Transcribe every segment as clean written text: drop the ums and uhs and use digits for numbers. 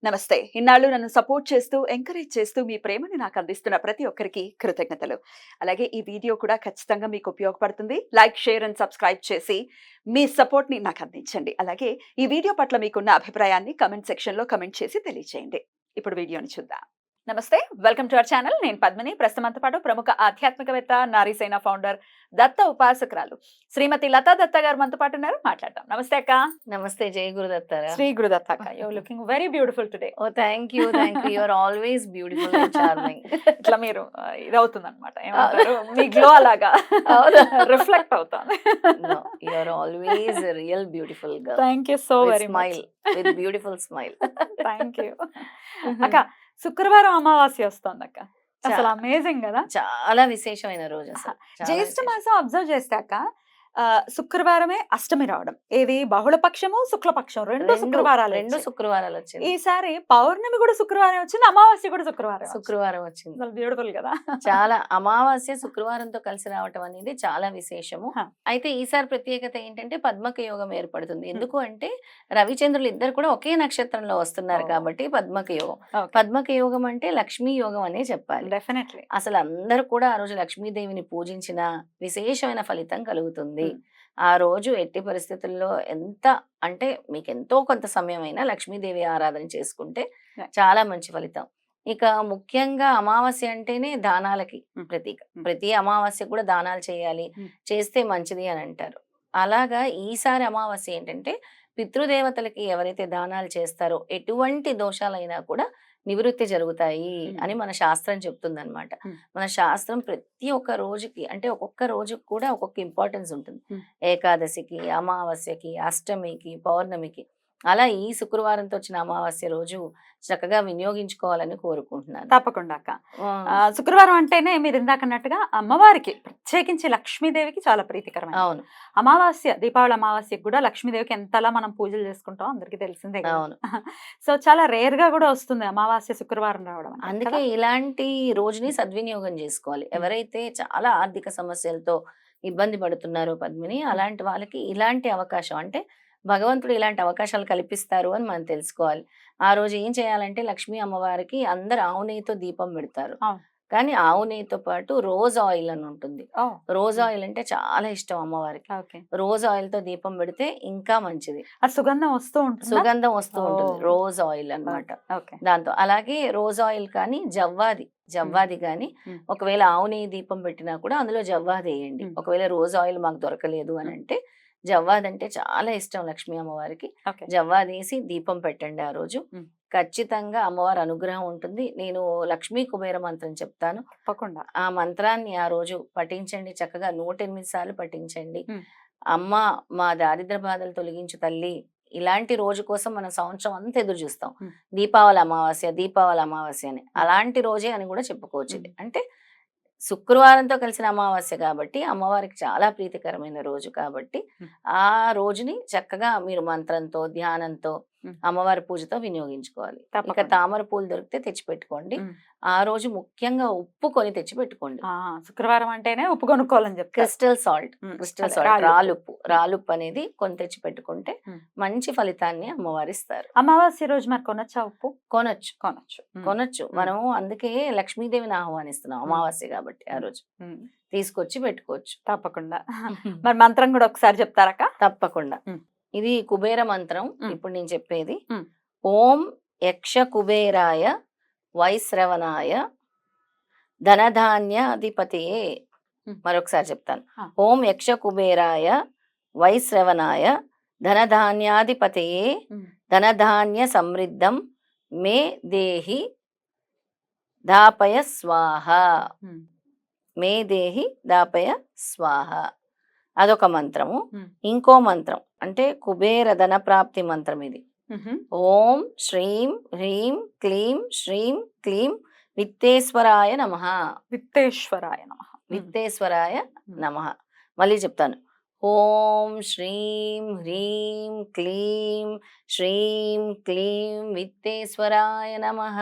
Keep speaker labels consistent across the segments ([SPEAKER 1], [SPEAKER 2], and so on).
[SPEAKER 1] నమస్తే. ఇన్నాళ్ళు నన్ను సపోర్ట్ చేస్తూ, ఎంకరేజ్ చేస్తూ మీ ప్రేమని నాకు అందిస్తున్న ప్రతి ఒక్కరికి కృతజ్ఞతలు. అలాగే ఈ వీడియో కూడా ఖచ్చితంగా మీకు ఉపయోగపడుతుంది. లైక్, షేర్ అండ్ సబ్స్క్రైబ్ చేసి మీ సపోర్ట్‌ని నాకు అందించండి. అలాగే ఈ వీడియో పట్ల మీకున్న అభిప్రాయాన్ని కామెంట్ సెక్షన్‌లో కామెంట్ చేసి తెలియజేయండి. ఇప్పుడు వీడియోని చూద్దాం. నమస్తే. Welcome to our channel. నేను పద్మిని. ప్రస్తుతం మనతో పాటు ప్రముఖ ఆధ్యాత్మికవేత్త, నారీసేన ఫౌండర్, దత్త ఉపాసకురాలు శ్రీమతి లతా దత్త గారు మనతో పాటు ఉన్నారు. మాట్లాడదాం. నమస్తే అక్క.
[SPEAKER 2] నమస్తే. జై గురుదత్తారా.
[SPEAKER 1] శ్రీ గురుదత్త అక్క. You are looking very beautiful today.
[SPEAKER 2] Oh thank you. You are always beautiful and charming.
[SPEAKER 1] ఇట్లా మీరు ఇదవుతుందన్నమాట. ఏమంటారు, మీ గ్లో అలాగా రిఫ్లెక్ట్ అవుతుంది.
[SPEAKER 2] No, you are always real beautiful girl.
[SPEAKER 1] Thank you so very much.
[SPEAKER 2] Smile, with beautiful smile.
[SPEAKER 1] Thank you అక్క. శుక్రవారం అమావాస్య వస్తుంది అక్క. అసలు అమేజింగ్ కదా.
[SPEAKER 2] చాలా విశేషమైన రోజు అసలు.
[SPEAKER 1] జ్యేష్ఠ మాసం అబ్జర్వ్ చేస్తే అక్క, శుక్రవారమే అష్టమి రావడం, ఏది బహుళపక్షము శుక్లపక్షం రెండు
[SPEAKER 2] రెండు శుక్రవారాలు వచ్చింది.
[SPEAKER 1] ఈసారి పౌర్ణమి కూడా శుక్రవారం వచ్చింది, అమావాస్య కూడా
[SPEAKER 2] శుక్రవారం వచ్చింది.
[SPEAKER 1] బ్యూటిఫుల్ కదా.
[SPEAKER 2] చాలా అమావాస్య శుక్రవారంతో కలిసి రావటం అనేది చాలా విశేషము. అయితే ఈసారి ప్రత్యేకత ఏంటంటే పద్మక యోగం ఏర్పడుతుంది. ఎందుకు అంటే రవిచంద్రులు ఇద్దరు కూడా ఒకే నక్షత్రంలో వస్తున్నారు కాబట్టి పద్మక యోగం. పద్మక యోగం అంటే లక్ష్మీ యోగం అనే చెప్పాలి.
[SPEAKER 1] డెఫినెట్లీ
[SPEAKER 2] అసలు అందరూ కూడా ఆ రోజు లక్ష్మీదేవిని పూజించిన విశేషమైన ఫలితం కలుగుతుంది. ఆ రోజు ఎట్టి పరిస్థితుల్లో ఎంత అంటే మీకు ఎంతో కొంత సమయం అయినా లక్ష్మీదేవి ఆరాధన చేసుకుంటే చాలా మంచి ఫలితం. ఇక ముఖ్యంగా అమావాస్య అంటేనే దానాలకి ప్రతీక. ప్రతి అమావాస్య కూడా దానాలు చేయాలి, చేస్తే మంచిది అని అంటారు. అలాగా ఈసారి అమావాస్య ఏంటంటే పితృదేవతలకి ఎవరైతే దానాలు చేస్తారో ఎటువంటి దోషాలైనా కూడా నివృత్తి జరుగుతాయి అని మన శాస్త్రం చెప్తుంది అనమాట. మన శాస్త్రం ప్రతి ఒక్క రోజుకి అంటే ఒక్కొక్క రోజుకి కూడా ఒక్కొక్క ఇంపార్టెన్స్ ఉంటుంది. ఏకాదశికి, అమావాస్యకి, అష్టమికి, పౌర్ణమికి. అలా ఈ శుక్రవారంతో వచ్చిన అమావాస్య రోజు చక్కగా వినియోగించుకోవాలని కోరుకుంటున్నాను.
[SPEAKER 1] తప్పకుండా అక్క. శుక్రవారం అంటేనే మీరు ఇందాక అన్నట్టుగా అమ్మవారికి, ప్రత్యేకించి లక్ష్మీదేవికి చాలా ప్రీతికరమైన.
[SPEAKER 2] అవును.
[SPEAKER 1] అమావాస్య, దీపావళి అమావాస్యకి కూడా లక్ష్మీదేవికి ఎంతలా మనం పూజలు చేసుకుంటాం అందరికి తెలిసిందే.
[SPEAKER 2] అవును.
[SPEAKER 1] సో చాలా రేర్ గా కూడా వస్తుంది అమావాస్య శుక్రవారం రావడం.
[SPEAKER 2] అందుకే ఇలాంటి రోజుని సద్వినియోగం చేసుకోవాలి. ఎవరైతే చాలా ఆర్థిక సమస్యలతో ఇబ్బంది పడుతున్నారో పద్మిని, అలాంటి వాళ్ళకి ఇలాంటి అవకాశం అంటే భగవంతుడు ఇలాంటి అవకాశాలు కల్పిస్తారు అని మనం తెలుసుకోవాలి. ఆ రోజు ఏం చేయాలంటే లక్ష్మీ అమ్మవారికి అందరు ఆవు నెయ్యితో దీపం పెడతారు. కానీ ఆవు నెయ్యితో పాటు రోజ్ ఆయిల్ అని ఉంటుంది. రోజ్ ఆయిల్ అంటే చాలా ఇష్టం అమ్మవారికి. రోజ్ ఆయిల్ తో దీపం పెడితే ఇంకా మంచిది.
[SPEAKER 1] సుగంధం వస్తూ ఉంటుంది.
[SPEAKER 2] సుగంధం వస్తూ ఉంటుంది రోజ్ ఆయిల్ అన్నమాట. దాంతో అలాగే రోజ్ ఆయిల్ కానీ జవ్వాది కానీ ఒకవేళ ఆవు నెయ్యి దీపం పెట్టినా కూడా అందులో జవ్వాది వేయండి. ఒకవేళ రోజ్ ఆయిల్ మాకు దొరకలేదు అని అంటే జవ్వాది అంటే చాలా ఇష్టం లక్ష్మీ అమ్మవారికి. జవ్వాది వేసి దీపం పెట్టండి ఆ రోజు. ఖచ్చితంగా అమ్మవారి అనుగ్రహం ఉంటుంది. నేను లక్ష్మీ కుబేర మంత్రం చెప్తాను, తప్పకుండా ఆ మంత్రాన్ని ఆ రోజు పఠించండి. చక్కగా 108 సార్లు పఠించండి. అమ్మ మా దారిద్ర బాధలు తొలగించు తల్లి. ఇలాంటి రోజు కోసం మనం సంవత్సరం అంతా ఎదురు చూస్తాం. దీపావళి అమావాస్య అని, అలాంటి రోజే అని కూడా చెప్పుకోవచ్చు. అంటే శుక్రవారంతో కలిసిన అమావాస్య కాబట్టి అమ్మవారికి చాలా ప్రీతికరమైన రోజు కాబట్టి ఆ రోజుని చక్కగా మీరు మంత్రంతో, ధ్యానంతో, అమ్మవారి పూజతో వినియోగించుకోవాలి. ఇక తామర పూలు దొరికితే తెచ్చిపెట్టుకోండి. ఆ రోజు ముఖ్యంగా ఉప్పు కొని తెచ్చిపెట్టుకోండి.
[SPEAKER 1] శుక్రవారం అంటేనే ఉప్పు కొనుక్కోవాలని చెప్పి
[SPEAKER 2] క్రిస్టల్ సాల్ట్ రాలుప్పు అనేది కొని తెచ్చి పెట్టుకుంటే మంచి ఫలితాన్ని అమ్మవారు ఇస్తారు.
[SPEAKER 1] అమావాస్య రోజు మరి కొనొచ్చా ఉప్పు?
[SPEAKER 2] కొనొచ్చు. మనము అందుకే లక్ష్మీదేవిని ఆహ్వానిస్తున్నాం అమావాస్య కాబట్టి ఆ రోజు తీసుకొచ్చి పెట్టుకోవచ్చు.
[SPEAKER 1] తప్పకుండా. మరి మంత్రం కూడా ఒకసారి చెప్తారక్క?
[SPEAKER 2] తప్పకుండా. ఇది కుబేర మంత్రం. ఇప్పుడు నేను చెప్పేది ఓం యక్ష కుబేరాయ వైశ్రవణాయ ధనధాన్యాధిపతియే. మరొకసారి చెప్తాను. ఓం యక్ష కుబేరాయ వైశ్రవణాయ ధనధాన్యాధిపతియే ధనధాన్య సమృద్ధం మే దేహి దాపయ స్వాహ. మే దేహి దాపయ స్వాహ అదొక మంత్రము. ఇంకో మంత్రం అంటే కుబేర ధన ప్రాప్తి మంత్రం ఇది. ఓం శ్రీం హ్రీం క్లీం శ్రీం క్లీం విత్తేశ్వరాయ నమః. విత్తేశ్వరాయ నమః. మళ్ళీ చెప్తాను. ఓం శ్రీం హ్రీం క్లీం శ్రీం క్లీం విత్తేశ్వరాయ నమః.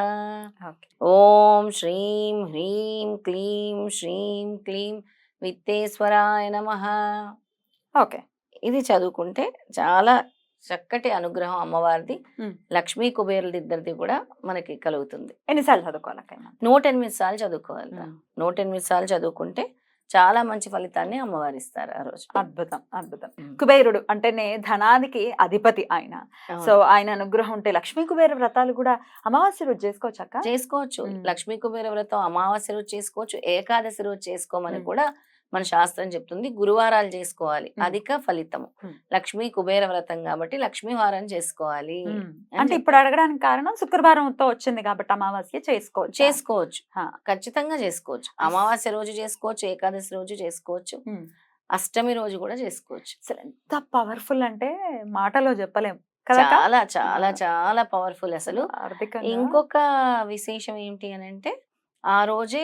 [SPEAKER 2] ఓం శ్రీం హ్రీం క్లీం శ్రీం క్లీం విత్తేశ్వరాయ నమః.
[SPEAKER 1] ఓకే.
[SPEAKER 2] ఇది చదువుకుంటే చాలా చక్కటి అనుగ్రహం అమ్మవారిది,
[SPEAKER 1] ఉమ్.
[SPEAKER 2] లక్ష్మీ కుబేరులది ఇద్దరిది కూడా మనకి కలుగుతుంది.
[SPEAKER 1] ఎన్నిసార్లు చదువుకోవాలక్క?
[SPEAKER 2] 108 సార్లు చదువుకోవాలి. 108 సార్లు చదువుకుంటే చాలా మంచి ఫలితాన్ని అమ్మవారు ఇస్తారు ఆ రోజు.
[SPEAKER 1] అద్భుతం, అద్భుతం. కుబేరుడు అంటేనే ధనానికి అధిపతి ఆయన. సో ఆయన అనుగ్రహం ఉంటే లక్ష్మీ కుబేర వ్రతాలు కూడా అమావాస్య రోజు చేసుకోవచ్చు అక్క?
[SPEAKER 2] చేసుకోవచ్చు. లక్ష్మీ కుబేర వ్రతం అమావాస్య రోజు చేసుకోవచ్చు, ఏకాదశి రోజు చేసుకోమని కూడా మన శాస్త్రం చెప్తుంది. గురువారాలు చేసుకోవాలి, అధిక ఫలితము. లక్ష్మీ కుబేర వ్రతం కాబట్టి లక్ష్మీ వారం చేసుకోవాలి.
[SPEAKER 1] అంటే ఇప్పుడు అడగడానికి కారణం శుక్రవారంతో వచ్చింది కాబట్టి అమావాస్య చేసుకోవచ్చు.
[SPEAKER 2] ఖచ్చితంగా చేసుకోవచ్చు. అమావాస్య రోజు చేసుకోవచ్చు, ఏకాదశి రోజు చేసుకోవచ్చు, అష్టమి రోజు కూడా చేసుకోవచ్చు.
[SPEAKER 1] అసలు ఎంత పవర్ఫుల్ అంటే మాటలో చెప్పలేము.
[SPEAKER 2] చాలా చాలా చాలా పవర్ఫుల్. అసలు ఇంకొక విశేషం ఏంటి అని అంటే, ఆ రోజే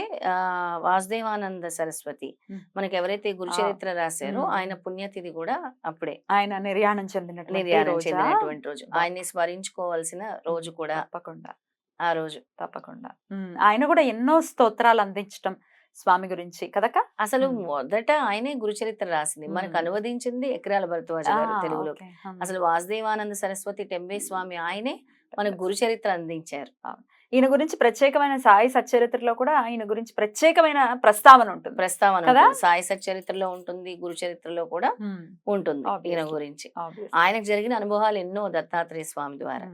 [SPEAKER 2] వాసుదేవానంద సరస్వతి మనకి ఎవరైతే గురుచరిత్ర రాశారో ఆయన పుణ్యతిథి కూడా అప్పుడే.
[SPEAKER 1] ఆయన నిర్యాణం చెందినటువంటి
[SPEAKER 2] రోజు, ఆయన్ని స్మరించుకోవాల్సిన రోజు కూడా
[SPEAKER 1] తప్పకుండా
[SPEAKER 2] ఆ రోజు.
[SPEAKER 1] తప్పకుండా ఆయన కూడా ఎన్నో స్తోత్రాలు అందించడం స్వామి గురించి కదక.
[SPEAKER 2] అసలు మొదట ఆయనే గురుచరిత్ర రాసింది, మనకు అనువదించింది ఎకరాల భరద్వాజ గారు తెలుగులో. అసలు వాసుదేవానంద సరస్వతి టెంబే స్వామి ఆయనే మనకు గురుచరిత్ర అందించారు.
[SPEAKER 1] ఈయన గురించి ప్రత్యేకమైన సాయి సచ్చరిత్రలో కూడా ఆయన గురించి ప్రత్యేకమైన ప్రస్తావన ఉంటుంది.
[SPEAKER 2] సాయి సచ్చరిత్రలో ఉంటుంది, గురు చరిత్రలో కూడా ఉంటుంది ఈయన గురించి. ఆయనకు జరిగిన అనుభవాలు ఎన్నో దత్తాత్రేయ స్వామి ద్వారా.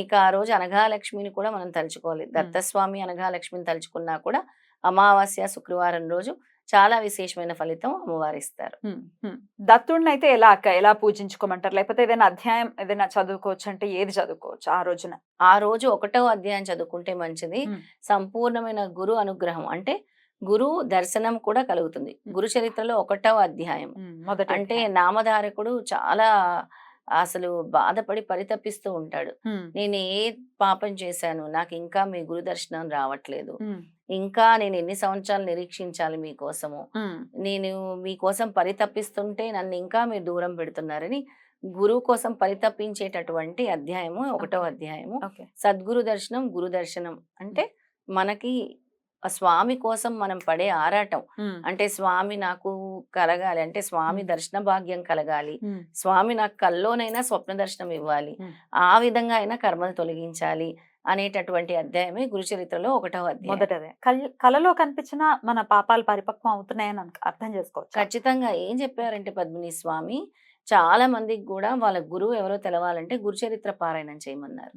[SPEAKER 2] ఇక ఆ రోజు అనఘాలక్ష్మిని కూడా మనం తలుచుకోవాలి. దత్తస్వామి అనఘాలక్ష్మిని తలుచుకున్నా కూడా అమావాస్య శుక్రవారం రోజు చాలా విశేషమైన ఫలితం అమ్మవారు ఇస్తారు.
[SPEAKER 1] దత్తుడిని అయితే ఎలా పూజించుకోమంటారు? లేకపోతే ఏదైనా అధ్యాయం ఏదైనా చదువుకోవచ్చు అంటే ఏది చదువుకోవచ్చు ఆ రోజున?
[SPEAKER 2] ఆ రోజు 1వ అధ్యాయం చదువుకుంటే మంచిది. సంపూర్ణమైన గురు అనుగ్రహం అంటే గురు దర్శనం కూడా కలుగుతుంది. గురు చరిత్రలో 1వ అధ్యాయం అంటే నామధారకుడు చాలా అసలు బాధపడి పరితపిస్తూ ఉంటాడు. నేను ఏ పాపం చేశాను, నాకు ఇంకా మీ గురు దర్శనం రావట్లేదు, ఇంకా నేను ఎన్ని సంవత్సరాలు నిరీక్షించాలి మీకోసము, నేను మీకోసం పరితపిస్తుంటే నన్ను ఇంకా మీరు దూరం పెడుతున్నారని గురువు కోసం పరితపించేటటువంటి అధ్యాయము 1వ అధ్యాయము. సద్గురు దర్శనం, గురు దర్శనం అంటే మనకి స్వామి కోసం మనం పడే ఆరాటం. అంటే స్వామి నాకు కలగాలి అంటే స్వామి దర్శన భాగ్యం కలగాలి, స్వామి నాకు కల్లోనైనా స్వప్న దర్శనం ఇవ్వాలి, ఆ విధంగా అయినా కర్మలు తొలగించాలి అనేటటువంటి అధ్యాయమే గురుచరిత్రలో 1వ అధ్యాయం.
[SPEAKER 1] మొదటదే కళలో కనిపించిన మన పాపాలు పరిపక్వం అవుతున్నాయని అర్థం చేసుకోవచ్చు.
[SPEAKER 2] ఖచ్చితంగా. ఏం చెప్పారంటే పద్మిని స్వామి, చాలా మందికి కూడా వాళ్ళ గురువు ఎవరో తెలవాలంటే గురుచరిత్ర పారాయణం చేయమన్నారు.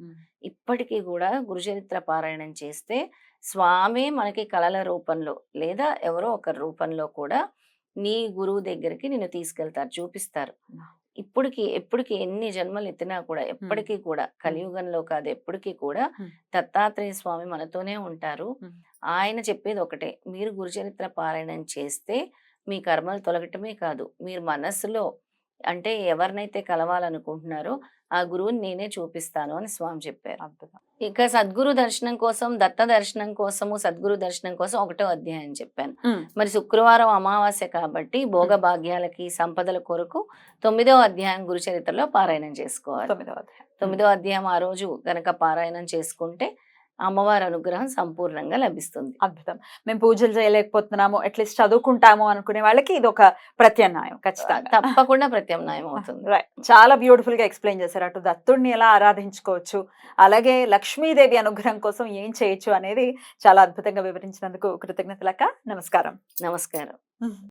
[SPEAKER 2] ఇప్పటికీ కూడా గురుచరిత్ర పారాయణం చేస్తే స్వామి మనకి కళల రూపంలో లేదా ఎవరో ఒక రూపంలో కూడా నీ గురువు దగ్గరికి నిన్ను తీసుకెళ్తారు, చూపిస్తారు. ఎప్పటికి ఎన్ని జన్మలు ఎత్తినా కూడా ఎప్పటికీ కూడా కలియుగంలో కాదు, ఎప్పటికీ కూడా దత్తాత్రేయ స్వామి మనతోనే ఉంటారు. ఆయన చెప్పేది ఒకటే, మీరు గురుచరిత్ర పారాయణం చేస్తే మీ కర్మలు తొలగటమే కాదు, మీరు మనస్సులో అంటే ఎవరినైతే కలవాలనుకుంటున్నారో ఆ గురువుని నేనే చూపిస్తాను అని స్వామి చెప్పారు. ఇక సద్గురు దర్శనం కోసం, దత్త దర్శనం కోసము, సద్గురు దర్శనం కోసం 1వ అధ్యాయం చెప్పాను. మరి శుక్రవారం అమావాస్య కాబట్టి భోగ భాగ్యాలకి సంపదల కొరకు 9వ అధ్యాయం గురు చరిత్రలో పారాయణం చేసుకోవాలి. 9వ అధ్యాయం ఆ రోజు గనక పారాయణం చేసుకుంటే అమ్మవారి అనుగ్రహం సంపూర్ణంగా లభిస్తుంది.
[SPEAKER 1] అద్భుతం. మేము పూజలు చేయలేకపోతున్నాము, అట్లీస్ట్ చదువుకుంటాము అనుకునే వాళ్ళకి ఇది ఒక ప్రత్యామ్నాయం. ఖచ్చితంగా
[SPEAKER 2] తప్పకుండా ప్రత్యామ్నాయం అవుతుంది.
[SPEAKER 1] చాలా బ్యూటిఫుల్ గా ఎక్స్ప్లెయిన్ చేశారు. అటు దత్తుడిని ఎలా ఆరాధించుకోవచ్చు, అలాగే లక్ష్మీదేవి అనుగ్రహం కోసం ఏం చేయొచ్చు అనేది చాలా అద్భుతంగా వివరించినందుకు కృతజ్ఞతలక్క. నమస్కారం.
[SPEAKER 2] నమస్కారం.